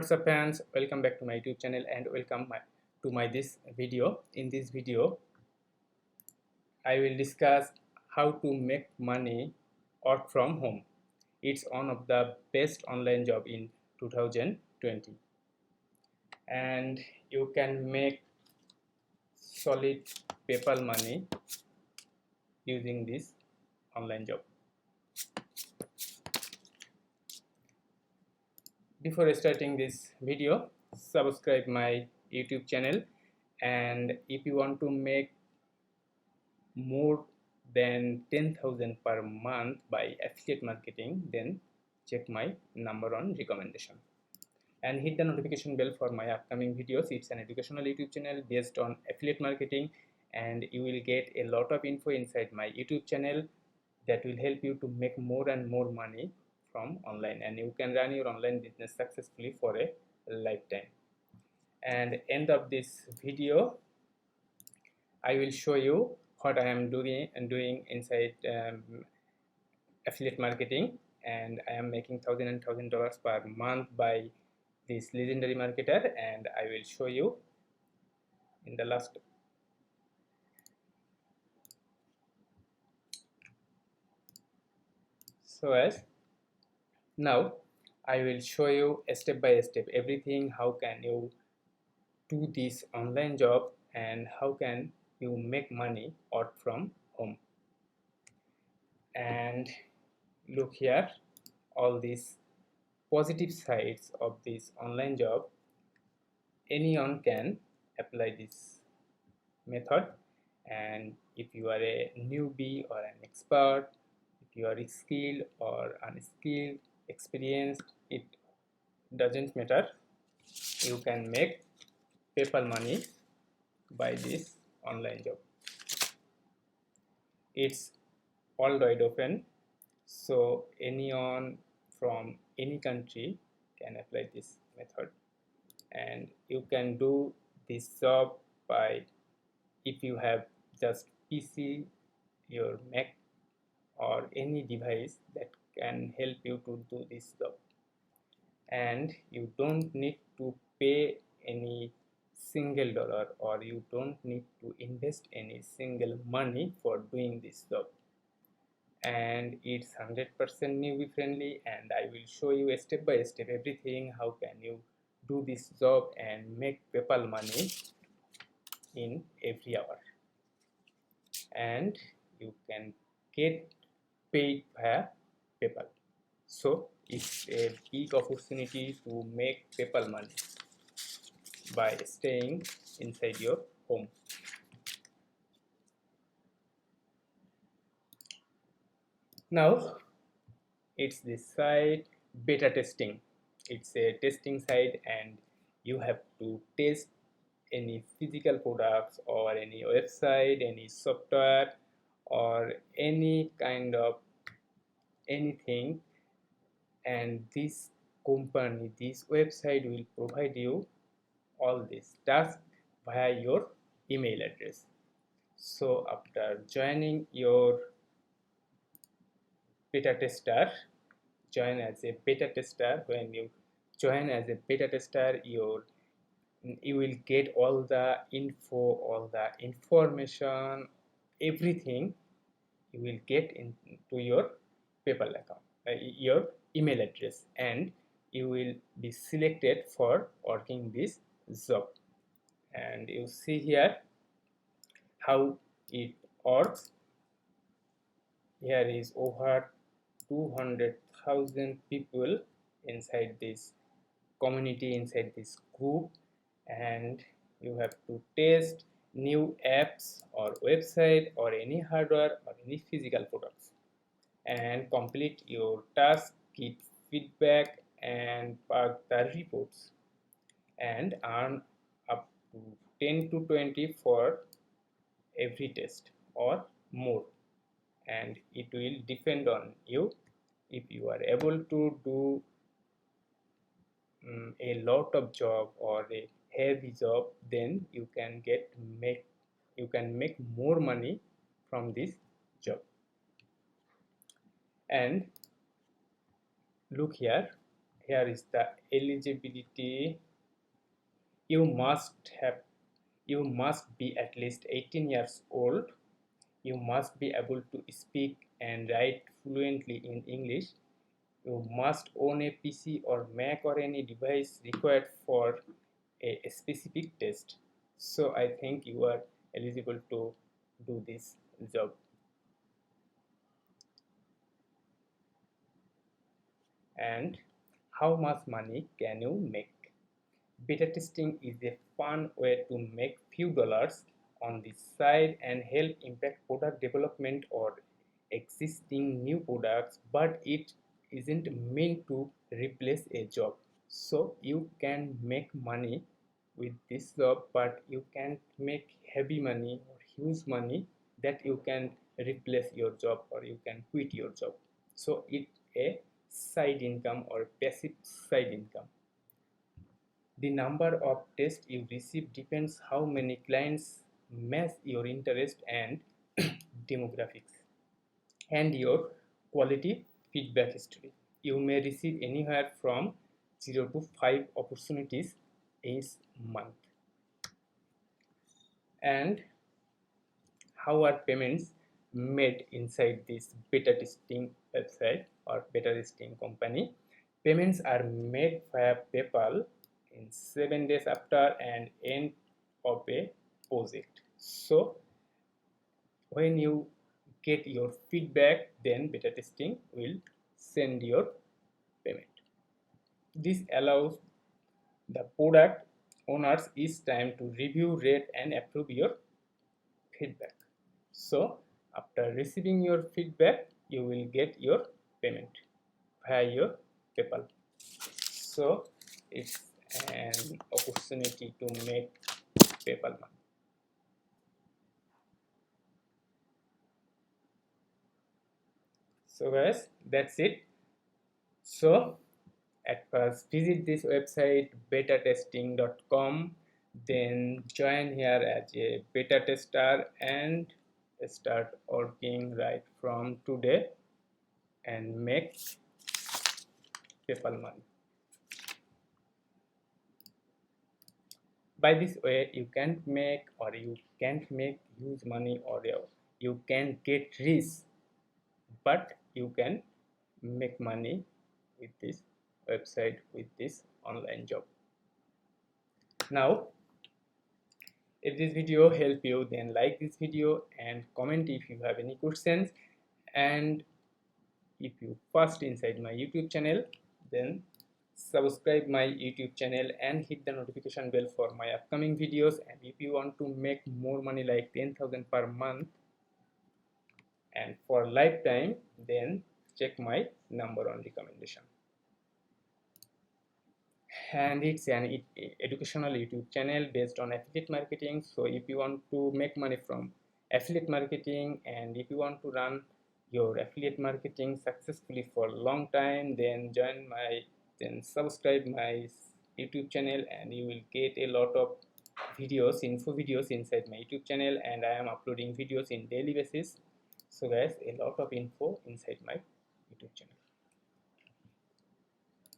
What's up fans, welcome back to my YouTube channel and to my this video. In this video I will discuss how to make money work from home. It's one of the best online job in 2020 and you can make solid PayPal money using this online job. Before starting this video, subscribe my YouTube channel, and if you want to make more than 10,000 per month by affiliate marketing, then check my number on recommendation and hit the notification bell for my upcoming videos. It's an educational YouTube channel based on affiliate marketing, and you will get a lot of info inside my YouTube channel that will help you to make more and more money from online, and you can run your online business successfully for a lifetime. And end of this video I will show you what I am doing inside affiliate marketing, and I am making $1,000 per month by this legendary marketer, and I will show you in the last. So as now I will show you step by step everything, how can you do this online job and how can you make money out from home. And look here, all these positive sides of this online job. Anyone can apply this method, and if you are a newbie or an expert, if you are skilled or unskilled, experienced, it doesn't matter, you can make PayPal money by this online job. It's worldwide open, so anyone from any country can apply this method, and you can do this job by, if you have just PC, your Mac or any device that can help you to do this job, and you don't need to pay any single dollar, or you don't need to invest any single money for doing this job. And it's 100% newbie friendly, and I will show you step by step everything, how can you do this job and make PayPal money in every hour, and you can get paid via PayPal. So it's a big opportunity to make PayPal money by staying inside your home. Now it's this site, beta testing. It's a testing site, and you have to test any physical products or any website, any software, or any kind of anything, and this company, this website will provide you all this task via your email address. So after joining your beta tester, join as a beta tester. When you join as a beta tester, you will get all the info, all the information, everything you will get into your PayPal account, your email address, and you will be selected for working this job. And you see here how it works. Here is over 200,000 people inside this community, inside this group, and you have to test new apps or website or any hardware or any physical products, and complete your task, get feedback and pack the reports, and earn up to 10 to 20 for every test or more, and it will depend on you. If you are able to do a lot of job or a heavy job, then you can make more money from this job. And look here, here is the eligibility. You must be at least 18 years old. You must be able to speak and write fluently in English. You must own a PC or Mac or any device required for a specific test. So I think you are eligible to do this job. And how much money can you make? Beta testing is a fun way to make few dollars on the side and help impact product development or existing new products, but it isn't meant to replace a job. So you can make money with this job, but you can't make heavy money or huge money that you can replace your job or you can quit your job. So it's a side income or passive side income. The number of tests you receive depends how many clients match your interest and demographics and your quality feedback history. You may receive anywhere from 0 to 5 opportunities each month. And how are payments made inside this beta testing website or beta testing company? Payments are made via PayPal in 7 days after an end of a project. So when you get your feedback, then beta testing will send your payment. This allows the product owners each time to review, rate, and approve your feedback. So after receiving your feedback, you will get your payment via your PayPal. So it's an opportunity to make PayPal money. So guys, that's it. So at first visit this website betatesting.com, then join here as a beta tester and start working right from today and make PayPal money. By this way you can't make huge money or you can get rich, but you can make money with this website, with this online job. Now if this video helped you, then like this video and comment if you have any questions. And if you first inside my YouTube channel, then subscribe my YouTube channel and hit the notification bell for my upcoming videos. And if you want to make more money like 10,000 per month and for lifetime, then check my number on recommendation. And it's an educational YouTube channel based on affiliate marketing. So if you want to make money from affiliate marketing and if you want to run your affiliate marketing successfully for a long time, then subscribe my YouTube channel and you will get a lot of videos, info videos inside my YouTube channel, and I am uploading videos in daily basis. So guys, a lot of info inside my YouTube channel.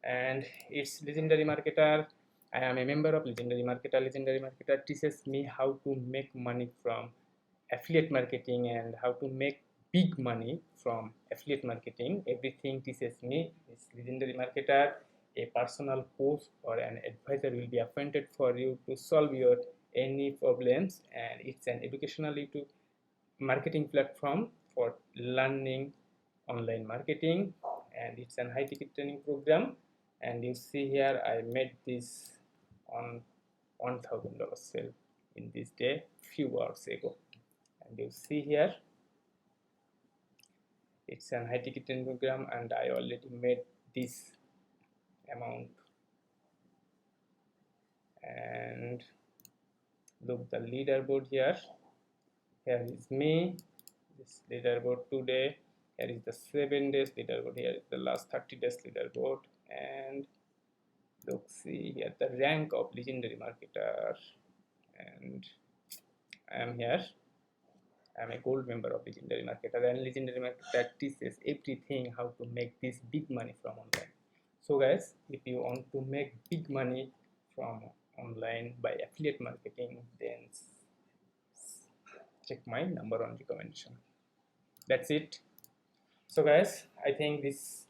And it's Legendary Marketer. I am a member of Legendary Marketer. Legendary Marketer teaches me how to make money from affiliate marketing and how to make big money from affiliate marketing. Everything teaches me. It's Legendary Marketer. A personal coach or an advisor will be appointed for you to solve your any problems, and it's an educational YouTube marketing platform for learning online marketing, and it's an high ticket training program. And you see here I made this on $1,000 sale in this day few hours ago, and you see here it's an high ticket training program and I already made this amount. And look the leaderboard here. Here is me, this leaderboard today. Here is the 7 days leaderboard. Here is the last 30 days leaderboard. And look, see here the rank of Legendary Marketer. And I am here. I am a gold member of Legendary Marketer, and Legendary Marketer teaches everything how to make this big money from online. So guys, if you want to make big money from online by affiliate marketing, then check my number on recommendation. That's it. So guys, I think this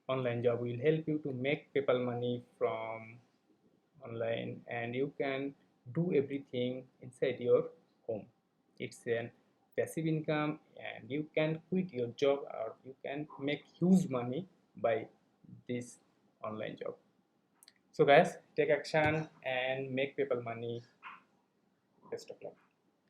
online job will help you to make people money from online, and you can do everything inside your home. It's an passive income, and you can quit your job or you can make huge money by this online job. So guys, take action and make people money. Best of luck.